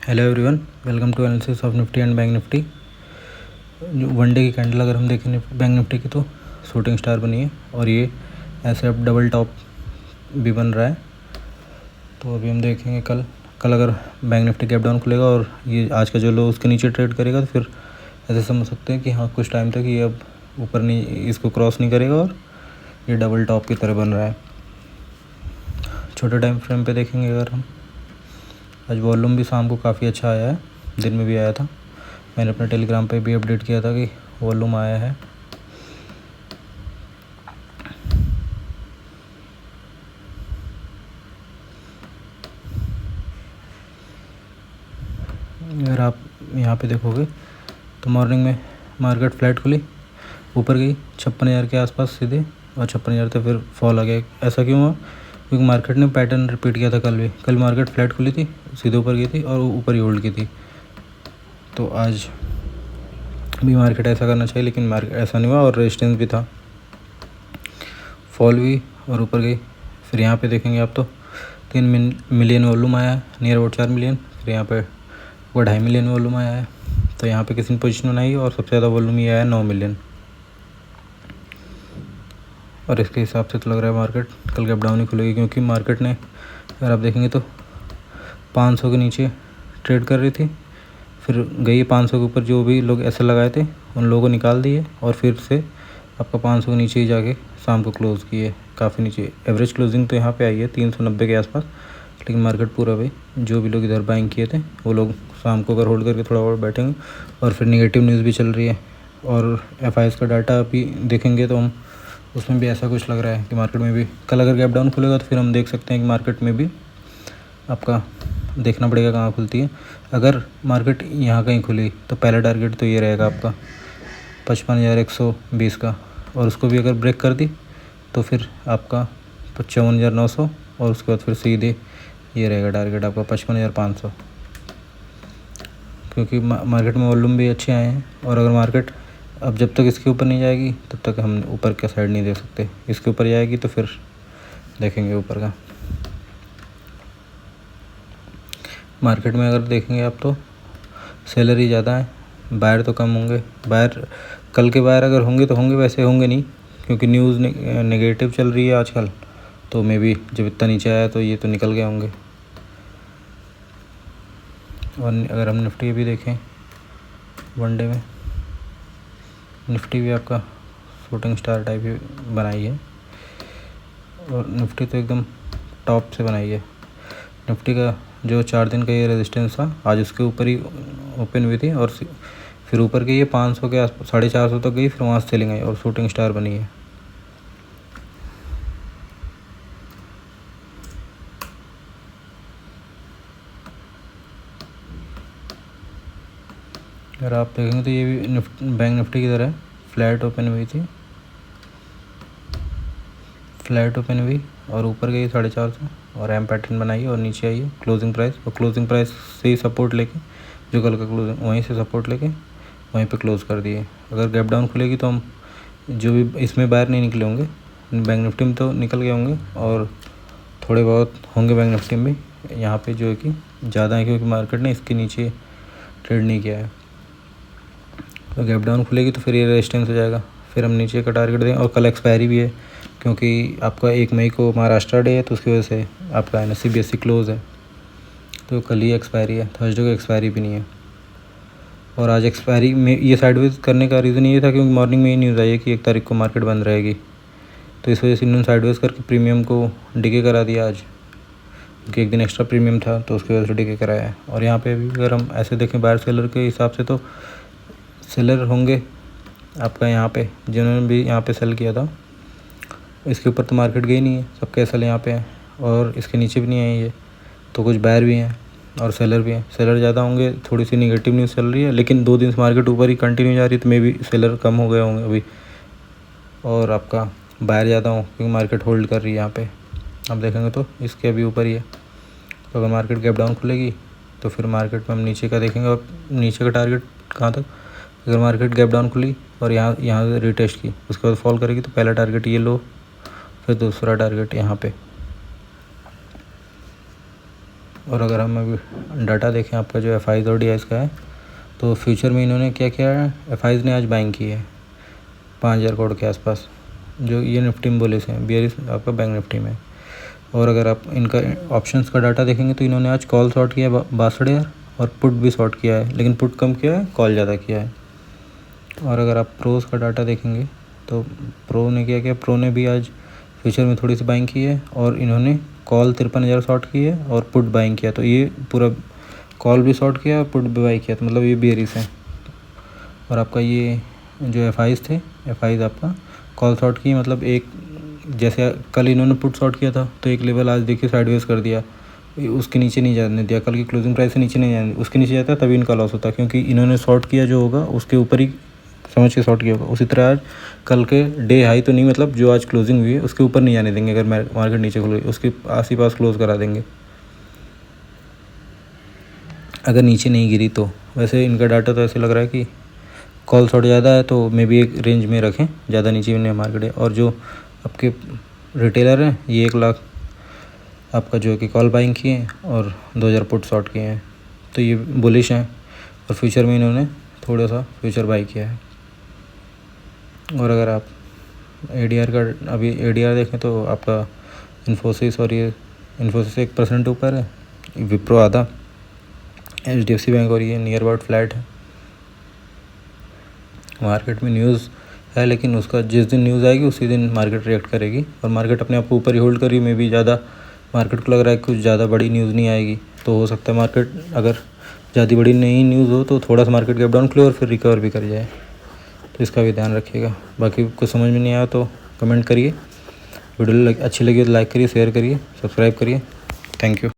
Hello everyone, welcome to analysis of Nifty and bank Nifty. One day की candle अगर हम देखें bank Nifty की तो शूटिंग स्टार बनी है और ये ऐसे अब डबल टॉप भी बन रहा है। तो अभी हम देखेंगे कल अगर बैंक निफ्टी गैप डाउन खुलेगा और ये आज का जो लो उसके नीचे ट्रेड करेगा तो फिर ऐसे समझ सकते हैं कि हाँ कुछ टाइम तक ये अब ऊपर नहीं, इसको क्रॉस नहीं करेगा और ये डबल टॉप की तरह बन रहा है। छोटे टाइम फ्रेम पे देखेंगे अगर हम, आज वॉल्यूम भी शाम को काफ़ी अच्छा आया है, दिन में भी आया था। मैंने अपने टेलीग्राम पे भी अपडेट किया था कि वॉल्यूम आया है। अगर आप यहाँ पे देखोगे तो मॉर्निंग में मार्केट फ्लैट खुली, ऊपर गई 56,000 के आसपास सीधे और 56,000 से फिर फॉल आ गया। ऐसा क्यों हुआ? क्योंकि मार्केट ने पैटर्न रिपीट किया था कल मार्केट फ्लैट खुली थी, सीधे ऊपर गई थी और ऊपर ही होल्ड की थी। तो आज भी मार्केट ऐसा करना चाहिए, लेकिन मार्केट ऐसा नहीं हुआ और रेजिस्टेंस भी था, फॉल हुई और ऊपर गई। फिर यहाँ पे देखेंगे आप तो 3 मिलियन वॉल्यूम आया है, नियर अबाउट 4 मिलियन। फिर यहाँ पे वो 2.5 मिलियन वॉल्यूम आया है। तो यहाँ पे किसी ने पोजीशन बनाई और सबसे ज़्यादा वॉल्यूम ये आया 9 मिलियन। और इसके हिसाब से तो लग रहा है मार्केट कल गैप डाउन ही खुलेगी, क्योंकि मार्केट ने अगर आप देखेंगे तो 500 के नीचे ट्रेड कर रही थी, फिर गई 500 के ऊपर। जो भी लोग ऐसे लगाए थे उन लोगों को निकाल दिए और फिर से आपका 500 के नीचे ही जाके शाम को क्लोज़ किए, काफ़ी नीचे। एवरेज क्लोजिंग तो यहाँ पे आई है 390 के आसपास, लेकिन मार्केट पूरा भाई जो भी लोग इधर बाइंग किए थे वो लोग शाम को अगर होल्ड करके थोड़ा और बैठेंगे। और फिर नेगेटिव न्यूज़ भी चल रही है और FIs का डाटा अभी देखेंगे तो हम उसमें भी ऐसा कुछ लग रहा है कि मार्केट में भी कल अगर गैप डाउन खुलेगा तो फिर हम देख सकते हैं कि मार्केट में भी आपका देखना पड़ेगा कहाँ खुलती है। अगर मार्केट यहाँ कहीं खुली तो पहला टारगेट तो ये रहेगा आपका 55,120 का, और उसको भी अगर ब्रेक कर दी तो फिर आपका 55,900 और उसके बाद फिर सीधे ये रहेगा टारगेट आपका 55,500, क्योंकि मार्केट में वॉल्यूम भी अच्छे आए हैं। और अगर मार्केट अब जब तक इसके ऊपर नहीं जाएगी तब तक हम ऊपर का साइड नहीं देख सकते। इसके ऊपर जाएगी तो फिर देखेंगे ऊपर का। मार्केट में अगर देखेंगे आप तो सेलर ही ज़्यादा है, बायर तो कम होंगे। बायर कल के बायर अगर होंगे तो होंगे, वैसे होंगे नहीं, क्योंकि न्यूज़ नेगेटिव चल रही है आजकल। तो मे बी जब इतना नीचे आया तो ये तो निकल गए होंगे। और अगर हम निफ्टी भी देखें वनडे में, निफ्टी भी आपका शूटिंग स्टार टाइप ही बनाई है और निफ्टी तो एकदम टॉप से बनाई है। निफ्टी का जो 4 दिन का ये रेजिस्टेंस था आज उसके ऊपर ही ओपन हुई थी और फिर ऊपर गई है 500 के आसपास, 450 तक गई, फिर वहाँ से सेलिंग आई और शूटिंग स्टार बनी है। अगर आप देखेंगे तो ये भी बैंक निफ्टी की तरह फ्लैट ओपन हुई थी, फ्लैट ओपन हुई और ऊपर गई 450 और एम पैटर्न बनाई और नीचे आई है क्लोजिंग प्राइस, और क्लोजिंग प्राइस से ही सपोर्ट लेके जो कल का क्लोजिंग वहीं से सपोर्ट लेके वहीं पे क्लोज़ कर दिए। अगर गैप डाउन खुलेगी तो हम जो भी इसमें बाहर नहीं निकले होंगे, बैंक निफ्टी में तो निकल गए होंगे और थोड़े बहुत होंगे बैंक निफ्टी में भी, यहाँ पे जो है कि ज़्यादा है क्योंकि मार्केट ने इसके नीचे ट्रेड नहीं किया है। तो गैप डाउन खुलेगी तो फिर ये रेजिस्टेंस हो जाएगा, फिर हम नीचे का टारगेट दें। और कल एक्सपायरी भी है, क्योंकि आपका 1 मई को महाराष्ट्र डे है, तो उसकी वजह से आपका CBSE क्लोज़ है, तो कल ही एक्सपायरी है, थर्सडे को एक्सपायरी भी नहीं है। और आज एक्सपायरी में ये साइडवेज करने का रीज़न ये था क्योंकि मॉर्निंग में ये न्यूज़ आई है कि 1 तारीख को मार्केट बंद रहेगी, तो इस वजह से इन्होंने साइडवेज करके प्रीमियम को डिके करा दिया आज, क्योंकि 1 दिन एक्स्ट्रा प्रीमियम था तो उसकी वजह से डिके कराया है। और यहाँ पे भी अगर हम ऐसे देखें बायर सेलर के हिसाब से तो सेलर होंगे आपका यहाँ पे, जिन्होंने भी यहाँ पे सेल किया था। इसके ऊपर तो मार्केट गई नहीं है, सबके एसएल यहाँ पे हैं और इसके नीचे भी नहीं आई है, तो कुछ बायर भी हैं और सेलर भी हैं। सेलर ज़्यादा होंगे, थोड़ी सी नेगेटिव न्यूज़ चल रही है, लेकिन 2 दिन से मार्केट ऊपर ही कंटिन्यू जा रही है, तो मे भी सेलर कम हो गए होंगे अभी और आपका बायर ज़्यादा हो, क्योंकि मार्केट होल्ड कर रही है। यहाँ पे आप देखेंगे तो इसके अभी ऊपर ही है। तो अगर मार्केट गैप डाउन खुलेगी तो फिर मार्केट में हम नीचे का देखेंगे और नीचे का टारगेट कहाँ तक। अगर मार्केट गैप डाउन खुली और यहाँ से रिटेस्ट की, उसके बाद फॉल करेगी तो पहला टारगेट ये लो, फिर दूसरा टारगेट यहाँ पे। और अगर हम अभी डाटा देखें आपका जो FIs और DIs का है, तो फ्यूचर में इन्होंने क्या किया है, FIs ने आज बाइंग की है 5000 करोड़ के आसपास, जो ये निफ्टी में बुलिश है, बेयरिश आपका बैंक निफ्टी में। और अगर आप इनका ऑप्शंस का डाटा देखेंगे तो इन्होंने आज कॉल शॉर्ट किया है 62,000 और पुट भी शॉर्ट किया है, लेकिन पुट कम किया है, कॉल ज़्यादा किया है। और अगर आप प्रोस का डाटा देखेंगे तो प्रो ने क्या किया, प्रो ने भी आज फ्यूचर में थोड़ी सी बाइंग की है और इन्होंने कॉल 53,000 शॉर्ट की है और पुट बाइंग किया, तो ये पूरा कॉल भी शॉर्ट किया और पुट भी बाई किया, तो मतलब ये बेयरिश है। और आपका ये जो FIs थे, FIs आपका कॉल शॉर्ट की, मतलब एक जैसे कल इन्होंने पुट शॉर्ट किया था तो एक लेवल आज देखिए साइडवेज कर दिया, उसके नीचे नहीं जाने दिया, कल की क्लोजिंग प्राइस से नीचे नहीं जाने, उसके नीचे जाता तभी इनका लॉस होता, क्योंकि इन्होंने शॉर्ट किया जो होगा उसके ऊपर ही समझ के शॉर्ट किया होगा। उसी तरह आज कल के डे हाई तो नहीं, मतलब जो आज क्लोजिंग हुई है उसके ऊपर नहीं जाने देंगे, अगर मार्केट नीचे खुल गई उसके आस ही पास क्लोज करा देंगे अगर नीचे नहीं गिरी तो। वैसे इनका डाटा तो ऐसे लग रहा है कि कॉल शॉर्ट ज़्यादा है, तो मे बी एक रेंज में रखें, ज़्यादा नीचे भी नहीं मार्केट है। और जो आपके रिटेलर हैं ये 1 लाख आपका जो है कि कॉल बाइंग किए हैं और 2000 पुट शॉर्ट किए हैं, तो ये बुलिश हैं। और फ्यूचर में इन्होंने थोड़ा सा फ्यूचर बाई किया है। और अगर आप ADR का अभी ADR देखें तो आपका इन्फोसिस, और ये इन्फोसिस 1% ऊपर है, विप्रो आधा, HDFC बैंक और ये नियर अबाउट फ्लैट है। मार्केट में न्यूज़ है, लेकिन उसका जिस दिन न्यूज़ आएगी उसी दिन मार्केट रिएक्ट करेगी, और मार्केट अपने आप को ऊपर ही होल्ड करी। में भी ज़्यादा मार्केट को लग रहा है कुछ ज़्यादा बड़ी न्यूज़ नहीं आएगी, तो हो सकता है मार्केट अगर ज़्यादा बड़ी नई न्यूज़ हो तो थोड़ा सा मार्केट गैप डाउन खुले और फिर रिकवर भी कर जाए, तो इसका भी ध्यान रखिएगा। बाकी कुछ समझ में नहीं आया तो कमेंट करिए, वीडियो अच्छी लगी तो लाइक करिए, शेयर करिए, सब्सक्राइब करिए। Thank you.